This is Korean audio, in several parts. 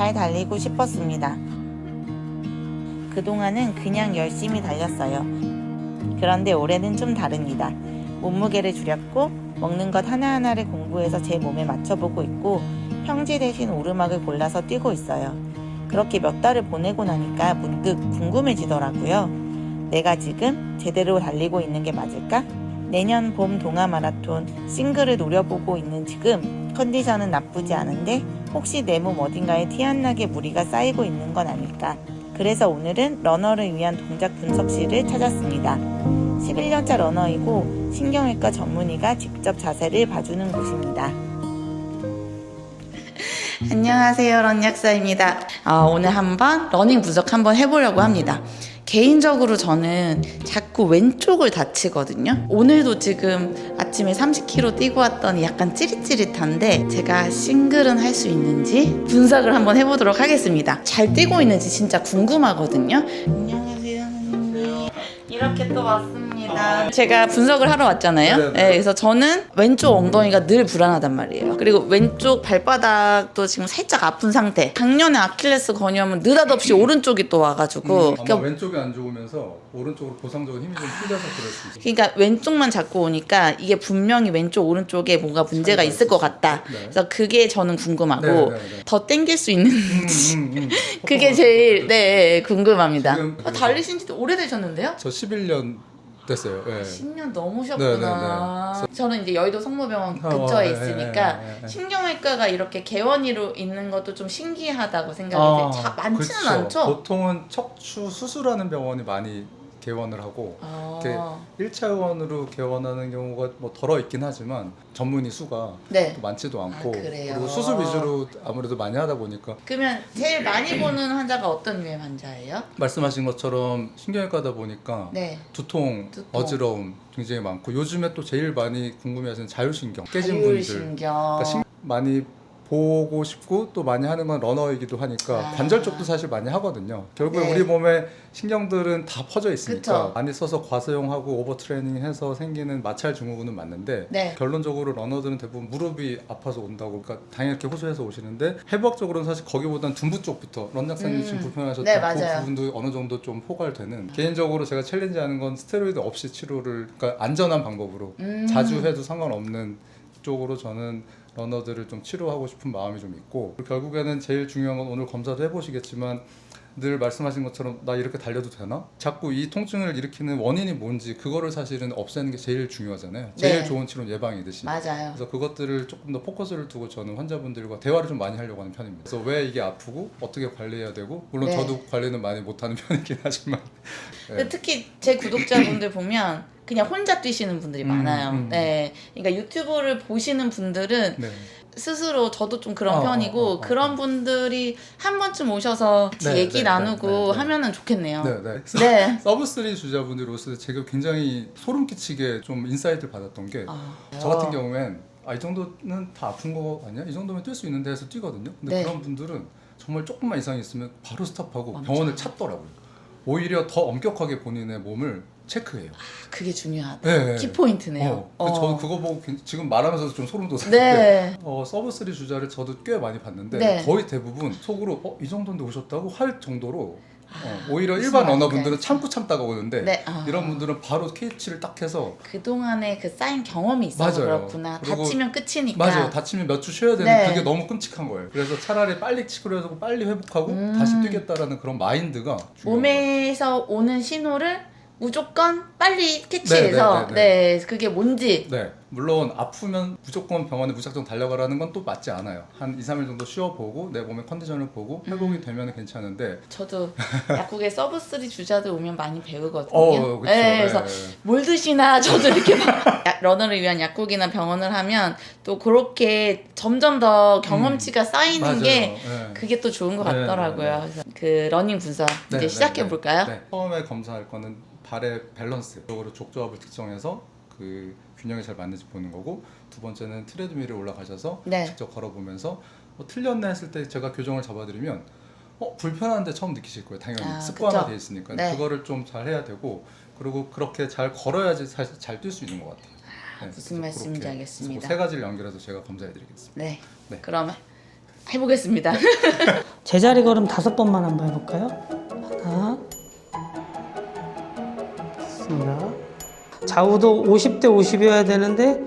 잘 달리고 싶었습니다. 그동안은 그냥 열심히 달렸어요. 그런데 올해는 좀 다릅니다. 몸무게를 줄였고 먹는 것 하나하나를 공부해서 제 몸에 맞춰보고 있고 평지 대신 오르막을 골라서 뛰고 있어요. 그렇게 몇 달을 보내고 나니까 문득 궁금해지더라고요. 내가 지금 제대로 달리고 있는 게 맞을까? 내년 봄 동아 마라톤 싱글을 노려보고 있는 지금 컨디션은 나쁘지 않은데 혹시 내 몸 어딘가에 티 안 나게 무리가 쌓이고 있는 건 아닐까? 그래서 오늘은 러너를 위한 동작 분석실을 찾았습니다. 11년차 러너이고 신경외과 전문의가 직접 자세를 봐주는 곳입니다. 안녕하세요, 런약사입니다. 오늘 한번 러닝 분석 한번 해보려고 합니다. 개인적으로 저는 자꾸 왼쪽을 다치거든요. 오늘도 지금 아침에 30km 뛰고 왔더니 약간 찌릿찌릿한데 제가 싱글은 할 수 있는지 분석을 한번 해보도록 하겠습니다. 잘 뛰고 있는지 진짜 궁금하거든요. 안녕하세요, 선생님. 이렇게 또 왔습니다. 제가 분석을 하러 왔잖아요. 네, 그래서 저는 왼쪽 엉덩이가 늘 불안하단 말이에요. 그리고 왼쪽 발바닥도 지금 살짝 아픈 상태. 작년에 아킬레스 건염은 느닷없이 오른쪽이 또 와가지고 아마 왼쪽이 안 좋으면서 오른쪽으로 보상적인 힘이 좀 풀려서 그럴 수 있어요. 그러니까 왼쪽만 잡고 오니까 이게 분명히 왼쪽 오른쪽에 뭔가 문제가 있을 것 같다. 네. 그래서 그게 저는 궁금하고 더 땡길 수 있는지 그게 퍼포먼스. 제일 궁금합니다. 지금 달리신 지 오래되셨는데요? 저 11년 됐어요. 네. 10년 넘으셨구나. 저는 이제 여의도 성모병원 근처에 있으니까 신경외과가 이렇게 개원이로 있는 것도 좀 신기하다고 생각이 들어요. 많지는 그쵸. 않죠? 보통은 척추 수술하는 병원이 많이 개원을 하고 이렇게 1차원으로 개원하는 경우가 뭐 덜어 있긴 하지만 전문의 수가 네. 많지도 않고 그래요? 그리고 수술 위주로 아무래도 많이 하다 보니까 그러면 제일 많이 보는 환자가 어떤 류의 환자예요? 말씀하신 것처럼 신경외과다 보니까 네. 두통, 두통. 어지러움 굉장히 많고 요즘에 또 제일 많이 궁금해하시는 자율신경 깨진 분들 자율신경. 그러니까 많이 보고 싶고 또 많이 하는 건 러너이기도 하니까 관절 쪽도 사실 많이 하거든요. 결국에 네. 우리 몸의 신경들은 다 퍼져 있으니까 그쵸. 많이 써서 과사용하고 오버트레이닝해서 생기는 마찰 증후군은 맞는데 네. 결론적으로 러너들은 대부분 무릎이 아파서 온다고 그러니까 당연히 이렇게 호소해서 오시는데 해부학적으로는 사실 거기보단 둔부 쪽부터 런약사님 지금 불편하셨던 네, 그 맞아요. 부분도 어느 정도 좀 포괄되는 개인적으로 제가 챌린지하는 건 스테로이드 없이 치료를 그러니까 안전한 방법으로 자주 해도 상관없는 쪽으로 저는 러너들을 좀 치료하고 싶은 마음이 좀 있고 결국에는 제일 중요한 건 오늘 검사도 해보시겠지만 늘 말씀하신 것처럼 나 이렇게 달려도 되나? 자꾸 이 통증을 일으키는 원인이 뭔지 그거를 사실은 없애는 게 제일 중요하잖아요. 제일 네. 좋은 치료는 예방이듯이. 맞아요. 그래서 그것들을 조금 더 포커스를 두고 저는 환자분들과 대화를 좀 많이 하려고 하는 편입니다. 그래서 왜 이게 아프고 어떻게 관리해야 되고 물론 네. 저도 관리는 많이 못하는 편이긴 하지만 네. 특히 제 구독자분들 보면 그냥 혼자 뛰시는 분들이 많아요. 네, 그러니까 유튜브를 보시는 분들은 네. 스스로 저도 좀 그런 편이고 그런 분들이 한 번쯤 오셔서 같이 네, 얘기 네, 나누고 네. 하면은 좋겠네요. 네. 네. 서브3 주자분들이 오실 때 제가 굉장히 소름 끼치게 좀 인사이트를 받았던 게 저 같은 경우엔 이 정도는 다 아픈 거 아니야? 이 정도면 뛸 수 있는데 해서 뛰거든요. 근데 네. 그런 분들은 정말 조금만 이상이 있으면 바로 스탑하고 맞죠. 병원을 찾더라고요. 오히려 더 엄격하게 본인의 몸을 체크해요. 그게 중요하다. 네. 키포인트네요. 저도 그거 보고 지금 말하면서도 좀 소름 돋았는데 네. 서브3 주자를 저도 꽤 많이 봤는데 네. 거의 대부분 속으로 이 정도인데 오셨다고 할 정도로 오히려 무슨 일반 말인지 러너분들은 알겠어요. 참다가 오는데 네. 이런 분들은 바로 캐치를 딱 해서 그동안에 그 쌓인 경험이 있어서 맞아요. 그렇구나. 그리고 다치면 끝이니까. 맞아요. 다치면 몇 주 쉬어야 되는 네. 그게 너무 끔찍한 거예요. 그래서 차라리 빨리 치료하고 빨리 회복하고 다시 뛰겠다라는 그런 마인드가 중요한 거예요. 몸에서 오는 신호를 무조건 빨리 캐치해서 네. 그게 뭔지 네. 물론 아프면 무조건 병원에 무작정 달려가라는 건 또 맞지 않아요. 한 2, 3일 정도 쉬어보고 내 몸의 컨디션을 보고 회복이 되면 괜찮은데 저도 약국에 서브3 주자들 오면 많이 배우거든요. 그쵸. 네, 그래서 뭘 드시나 저도 이렇게 막 러너를 위한 약국이나 병원을 하면 또 그렇게 점점 더 경험치가 쌓이는 맞아요. 게 네. 그게 또 좋은 것 네, 같더라고요. 그래서 그 러닝 분석 이제 시작해 볼까요? 네. 처음에 검사할 거는 발의 밸런스 쪽으로 족조합을 특정해서 그 균형이 잘 맞는지 보는 거고 두 번째는 트레드밀에 올라가셔서 네. 직접 걸어보면서 틀렸네 했을 때 제가 교정을 잡아드리면 불편한데 처음 느끼실 거예요. 당연히 습관화돼 있으니까 네. 그거를 좀 잘 해야 되고 그리고 그렇게 잘 걸어야지 사실 잘 뛸 수 있는 것 같아요. 네, 무슨 말씀인지 그렇게 알겠습니다. 세 가지를 연결해서 제가 검사해드리겠습니다. 네. 네. 그러면 해보겠습니다. 제자리 걸음 5번만 한번 해볼까요? 하나, 좋습니다. 좌우도 50대 50이어야 되는데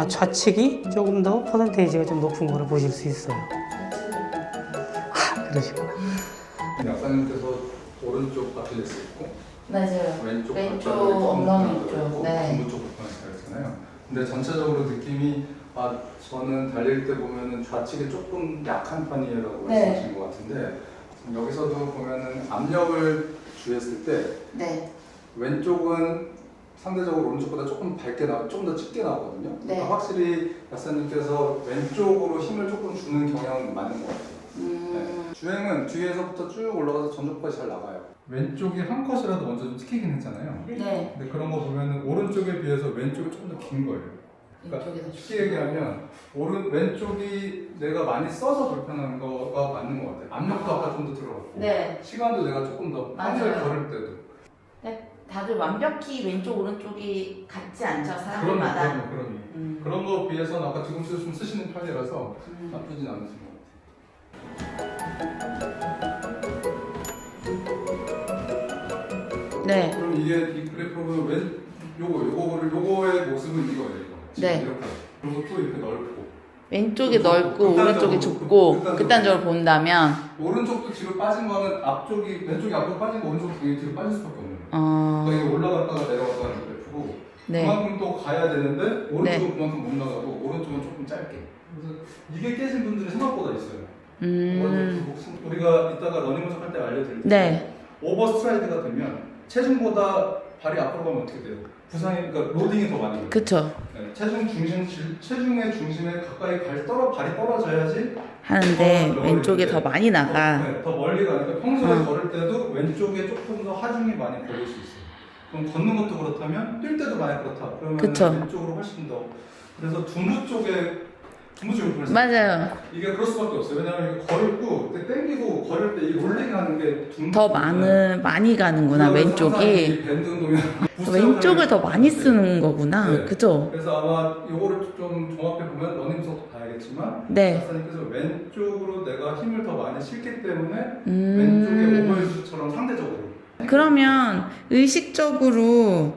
좌측이 조금 더 퍼센테이지가 좀 높은 거를 보실 수 있어요. 그러시구나. 약사님께서 오른쪽 아킬레스 있고 맞아요. 왼쪽 엉덩이 쪽. 네. 군부 쪽 불편하시잖아요. 근데 전체적으로 느낌이 저는 달릴 때 보면은 좌측이 조금 약한 편이라고 네. 말씀하신 것 같은데 여기서도 보면은 압력을 주했을 때 네. 왼쪽은 상대적으로 오른쪽보다 조금 밝게 조금 더 짙게 나오거든요. 네. 그러니까 확실히 약사님께서 왼쪽으로 힘을 조금 주는 경향은 맞는 것 같아요. 네. 주행은 뒤에서부터 쭉 올라가서 전족까지 잘 나가요. 왼쪽이 한 컷이라도 먼저 좀 찍히긴 했잖아요. 네. 근데 그런 거 보면은 오른쪽에 비해서 왼쪽이 조금 더 긴 거예요. 그러니까 쉽게 얘기하면 왼쪽이 내가 많이 써서 불편한 거가 맞는 것 같아요. 압력도 아까 좀 더 들어갔고 네. 시간도 내가 조금 더 평소에 맞아요. 걸을 때도 네. 다들 완벽히 왼쪽 오른쪽이 같지 않죠, 사람들마다. 그럼요. 그런 거 비해서는 아까 지금 좀 쓰시는 편이라서 나쁘진 않으신 것 같아요. 네. 그럼 이게 이 그래프는 요거의 모습은 이거예요. 이거. 지금 네. 이렇게. 그리고 또 이렇게 넓고. 왼쪽이 넓고 오른쪽이 좁고 극단적으로 본다면 오른쪽도 뒤로 빠진 거는 왼쪽이 앞으로 빠진 거 오른쪽도 당연히 뒤로 빠질 수밖에 없는 거예요. 그러니까 이게 올라갔다가 내려갔다가 하는 그래프고 네. 그만큼 또 가야 되는데 오른쪽은 네. 그만큼 못 나가고 오른쪽은 조금 짧게. 그래서 이게 깨진 분들이 생각보다 있어요. 우리가 이따가 러닝머신 할 때 알려드릴 텐데 네. 오버 스트라이드가 되면 체중보다 발이 앞으로 가면 어떻게 돼요? 그러니까 로딩이 더 많이 돼요. 그쵸. 네, 체중의 중심에 가까이 발이 떨어져야지 하는데 더 왼쪽에 더 많이 나가. 네, 더 멀리 가니까 평소에 걸을 때도 왼쪽에 조금 더 하중이 많이 걸릴 수 있어요. 그럼 걷는 것도 그렇다면 뛸 때도 많이 그렇다. 그러면 그쵸. 왼쪽으로 훨씬 더. 그래서 둔부 쪽에 불편해요. 맞아요. 이게 그럴 수밖에 없어요. 왜냐하면 이게 걸고 땡기고 걸을 때 이 롤링 하는 게 더 많이 가는구나, 왼쪽이. 밴드 운동이나 왼쪽을 더 많이 쓰는 거구나. 네. 그죠? 그래서 아마 요거를 좀 종합해 보면 러닝서도 봐야겠지만 네. 박사님께서 왼쪽으로 내가 힘을 더 많이 실기 때문에 음. 왼쪽의 오버헤드처럼 상대적으로 그러면 의식적으로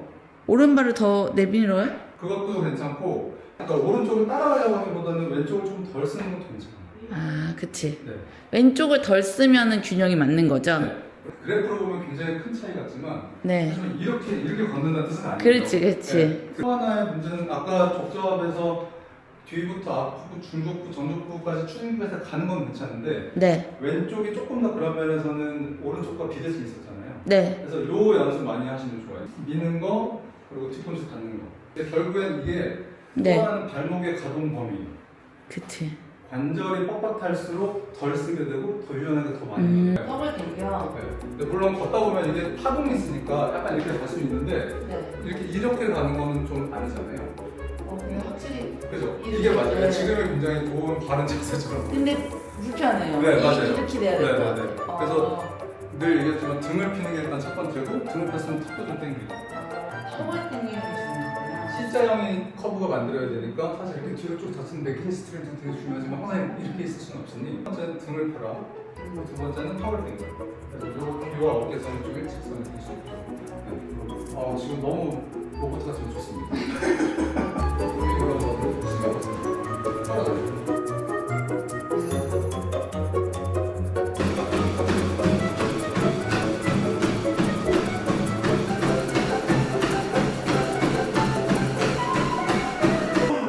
오른발을 더 내밀어요? 그것도 괜찮고 그러니까 오른쪽을 따라가려고 하기보다는 왼쪽을 좀 덜 쓰는 것도 괜찮아요. 아, 그치. 네. 왼쪽을 덜 쓰면은 균형이 맞는 거죠? 네. 그래프로 보면 굉장히 큰 차이 같지만 네. 하지만 이렇게 걷는다는 뜻은 아니에요. 그렇지, 그렇지. 네. 또 하나의 문제는 아까 족저압에서 뒤부터 앞부, 중족부, 전족부까지 추진해서 가는 건 괜찮은데 네. 왼쪽이 조금 더 그런 면에서는 오른쪽과 비대칭이 있었잖아요. 네. 그래서 요 연습 많이 하시면 좋아요. 미는 거 그리고 뒤꿈치 닿는 거. 근데 결국엔 이게 네. 또 하나는 발목의 가동 범위. 그치. 관절이 뻣뻣할수록 덜 쓰게 되고 더 유연하게 더 많이 가요. 턱을 당겨. 네. 근데 물론 걷다 보면 이게 파동이 있으니까 약간 이렇게 갈 수 있는데 네. 이렇게 가는 거는 좀 아니잖아요. 근데 확실히. 그죠? 이렇게, 이게 맞아요. 네. 지금의 굉장히 좋은 바른 자세처럼. 근데 불편해요. 네, 맞아요. 이렇게 돼야 될 것 네, 같아요. 네, 네. 그래서 늘 얘기했지만 등을 피는 게 일단 첫 번째고 등을 폈으면 턱도 좀 당기고. 턱을 당기는 게 중요하구나. C자형의 커브가 만들어야 되니까 사실 이렇게 뒤로 쭉 닫힌 맥키니 스트레이트 되게 중요하지만 항상 이렇게 있을 수는 없으니 첫 번째는 등을 펴라. 그리고 두 번째는 턱을 당겨. 그래서 요 어깨선 좀 일직선을 뜰수 있죠. 네. 지금 너무 로봇 같으면 좋습니다. 이런 거를 신경 쓰고 따라가요.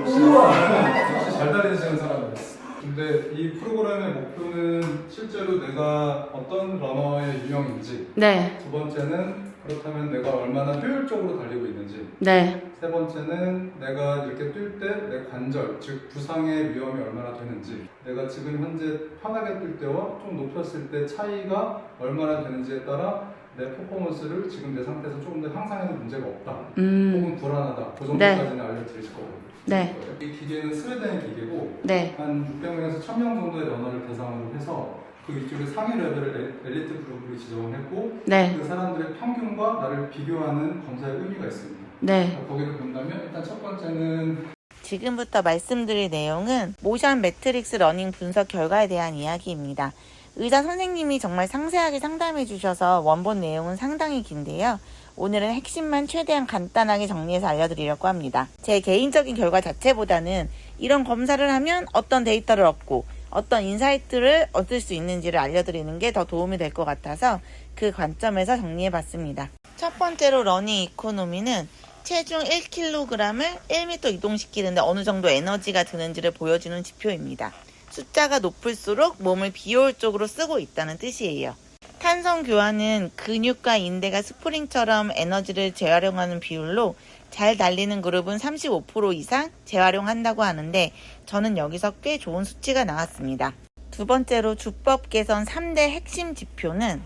역시 잘 달리시는 사람이었어. 근데 이 프로그램의 목표는 실제로 내가 어떤 러너의 유형인지, 네. 두 번째는 그렇다면 내가 얼마나 효율적으로 달리고 있는지, 네. 세 번째는 내가 이렇게 뛸 때 내 관절, 즉 부상의 위험이 얼마나 되는지, 내가 지금 현재 편하게 뛸 때와 좀 높였을 때 차이가 얼마나 되는지에 따라 내 퍼포먼스를 지금 내 상태에서 조금 더 향상에는 문제가 없다, 혹은 불안하다, 그 정도까지는 알려드릴 거거든요. 네. 이 기계는 스웨덴 기계고 네. 한 600명에서 1000명 정도의 러너를 대상으로 해서 그 이쪽에 상위 레벨의 엘리트 그룹을 지정을 했고 네. 그 사람들의 평균과 나를 비교하는 검사의 의미가 있습니다. 네. 거기를 본다면 일단 첫 번째는 지금부터 말씀드릴 내용은 모션 매트릭스 러닝 분석 결과에 대한 이야기입니다. 의사 선생님이 정말 상세하게 상담해 주셔서 원본 내용은 상당히 긴데요. 오늘은 핵심만 최대한 간단하게 정리해서 알려드리려고 합니다. 제 개인적인 결과 자체보다는 이런 검사를 하면 어떤 데이터를 얻고 어떤 인사이트를 얻을 수 있는지를 알려드리는 게 더 도움이 될 것 같아서 그 관점에서 정리해 봤습니다. 첫 번째로 러닝 이코노미는 체중 1kg을 1m 이동시키는데 어느 정도 에너지가 드는지를 보여주는 지표입니다. 숫자가 높을수록 몸을 비효율적으로 쓰고 있다는 뜻이에요. 탄성 교환은 근육과 인대가 스프링처럼 에너지를 재활용하는 비율로 잘 달리는 그룹은 35% 이상 재활용한다고 하는데 저는 여기서 꽤 좋은 수치가 나왔습니다. 두 번째로 주법 개선 3대 핵심 지표는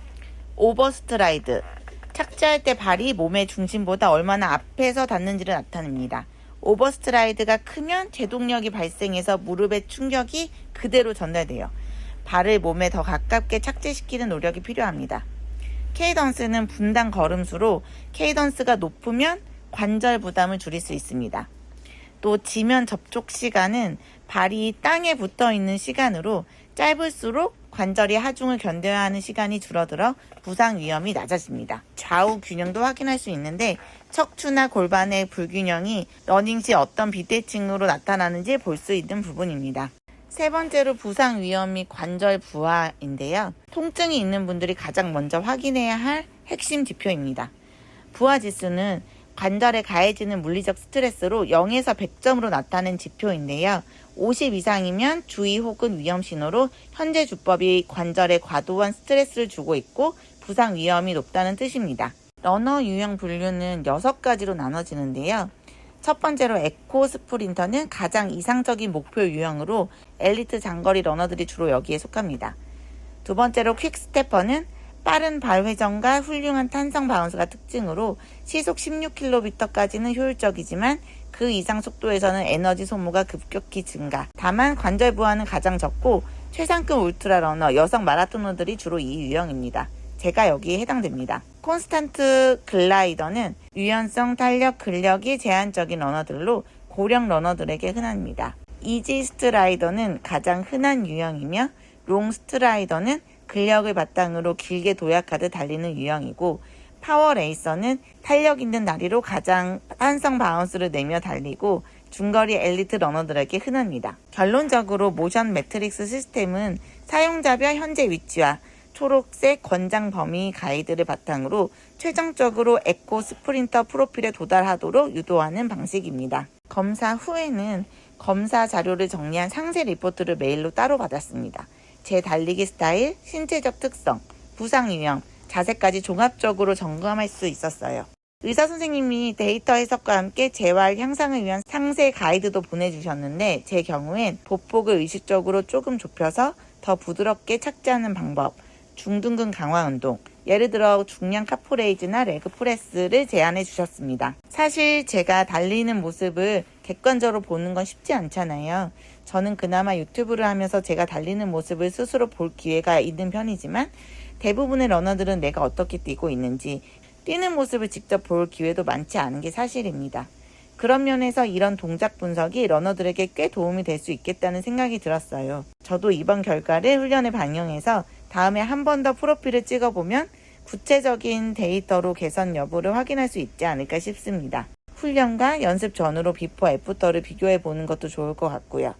오버스트라이드, 착지할 때 발이 몸의 중심보다 얼마나 앞에서 닿는지를 나타냅니다. 오버스트라이드가 크면 제동력이 발생해서 무릎의 충격이 그대로 전달돼요. 발을 몸에 더 가깝게 착지시키는 노력이 필요합니다. 케이던스는 분당 걸음수로 케이던스가 높으면 관절 부담을 줄일 수 있습니다. 또 지면 접촉 시간은 발이 땅에 붙어 있는 시간으로 짧을수록 관절이 하중을 견뎌야 하는 시간이 줄어들어 부상 위험이 낮아집니다. 좌우 균형도 확인할 수 있는데 척추나 골반의 불균형이 러닝 시 어떤 비대칭으로 나타나는지 볼 수 있는 부분입니다. 세 번째로 부상 위험 및 관절 부하인데요. 통증이 있는 분들이 가장 먼저 확인해야 할 핵심 지표입니다. 부하 지수는 관절에 가해지는 물리적 스트레스로 0에서 100점으로 나타낸 지표인데요. 50 이상이면 주의 혹은 위험 신호로 현재 주법이 관절에 과도한 스트레스를 주고 있고 부상 위험이 높다는 뜻입니다. 러너 유형 분류는 6가지로 나눠지는데요. 첫 번째로 에코 스프린터는 가장 이상적인 목표 유형으로 엘리트 장거리 러너들이 주로 여기에 속합니다. 두 번째로 퀵스테퍼는 빠른 발 회전과 훌륭한 탄성 바운스가 특징으로 시속 16km까지는 효율적이지만 그 이상 속도에서는 에너지 소모가 급격히 증가. 다만 관절 부하는 가장 적고 최상급 울트라 러너, 여성 마라토너들이 주로 이 유형입니다. 제가 여기에 해당됩니다. 콘스탄트 글라이더는 유연성, 탄력, 근력이 제한적인 러너들로 고령 러너들에게 흔합니다. 이지 스트라이더는 가장 흔한 유형이며 롱 스트라이더는 근력을 바탕으로 길게 도약하듯 달리는 유형이고 파워 레이서는 탄력 있는 다리로 가장 탄성 바운스를 내며 달리고 중거리 엘리트 러너들에게 흔합니다. 결론적으로 모션 매트릭스 시스템은 사용자별 현재 위치와 초록색 권장 범위 가이드를 바탕으로 최종적으로 에코 스프린터 프로필에 도달하도록 유도하는 방식입니다. 검사 후에는 검사 자료를 정리한 상세 리포트를 메일로 따로 받았습니다. 제 달리기 스타일, 신체적 특성, 부상 유형, 자세까지 종합적으로 점검할 수 있었어요. 의사 선생님이 데이터 해석과 함께 재활 향상을 위한 상세 가이드도 보내주셨는데 제 경우엔 보폭을 의식적으로 조금 좁혀서 더 부드럽게 착지하는 방법, 중둔근 강화 운동, 예를 들어 중량 카프레이즈나 레그 프레스를 제안해 주셨습니다. 사실 제가 달리는 모습을 객관적으로 보는 건 쉽지 않잖아요. 저는 그나마 유튜브를 하면서 제가 달리는 모습을 스스로 볼 기회가 있는 편이지만 대부분의 러너들은 내가 어떻게 뛰고 있는지 뛰는 모습을 직접 볼 기회도 많지 않은 게 사실입니다. 그런 면에서 이런 동작 분석이 러너들에게 꽤 도움이 될 수 있겠다는 생각이 들었어요. 저도 이번 결과를 훈련에 반영해서 다음에 한 번 더 프로필을 찍어보면 구체적인 데이터로 개선 여부를 확인할 수 있지 않을까 싶습니다. 훈련과 연습 전후로 비포 애프터를 비교해 보는 것도 좋을 것 같고요.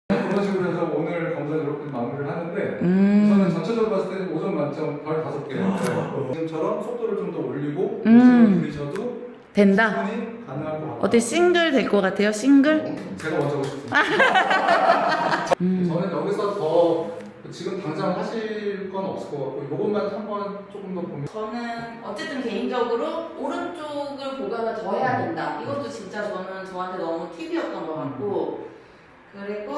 그런 식으로 해서 오늘 검사 이렇게 마무리를 하는데 우선은 전체적으로 봤을 때는 5점 만점 별 5개. 지금처럼 속도를 좀 더 올리고 모습을 부리셔도 된다. 충분히 가능할 것 같아요. 어때 싱글 될 것 같아요? 싱글? 제가 먼저 하고 싶습니다. 저는 여기서 더 지금 당장 하실 건 없을 것 같고 이것만 한번 조금 더 보면 저는 어쨌든 개인적으로 오른쪽을 보강을 더 해야 된다. 이것도 진짜 저한테 너무 팁이었던 것 같고 그리고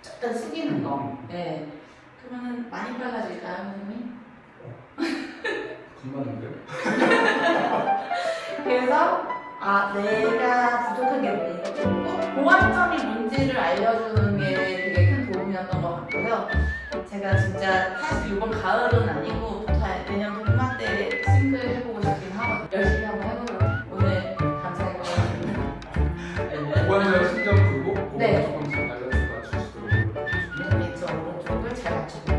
약간 숙이는 거. 네. 그러면은 많이 빨라질까요, 선생님? 금방인데요? 그래서 내가 부족한 게 뭔가 보완점이 뭔지를 알려주는 게 되게 큰 도움이었던 것 같고요. 제가 진짜 사실 이번 가을은 아니고 내년 동마 때 싱글 해보고 싶긴 하거든요. 열심히 한번 해보려고 오늘 감사했거든요. 보완자 신경 풀고 네. 조금 잘 알려주시도록 왼쪽 오른쪽을 잘 맞춰.